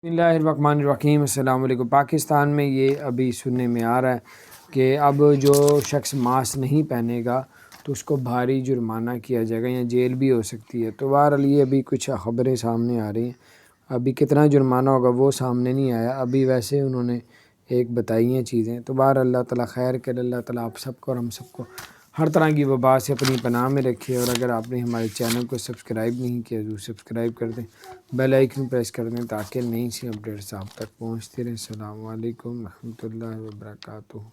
बिस्मिल्लाहिर्रहमानिर्रहीम। अस्सलाम वालेकुम। पाकिस्तान में ये अभी सुनने में आ रहा है कि अब जो शख्स मास्क नहीं पहनेगा तो उसको भारी जुर्माना किया जाएगा या जेल भी हो सकती है। तो बहरहाल ये अभी कुछ ख़बरें सामने आ रही हैं। अभी कितना जुर्माना होगा वो सामने नहीं आया, अभी वैसे उन्होंने एक बताई हैं चीज़ें। तो बहरहाल अल्लाह ताला खैर करे, अल्लाह ताला आप सबको और हम सबको हर तरह की वबा से अपनी पनाह में रखे। और अगर आपने हमारे चैनल को सब्सक्राइब नहीं किया ज़रूर सब्सक्राइब कर दें, बेल आइकन प्रेस कर दें ताकि नई सी अपडेट्स आप तक पहुँचती रहें। अस्सलामु अलैकुम रहमतुल्लाहि व बरकातुहू।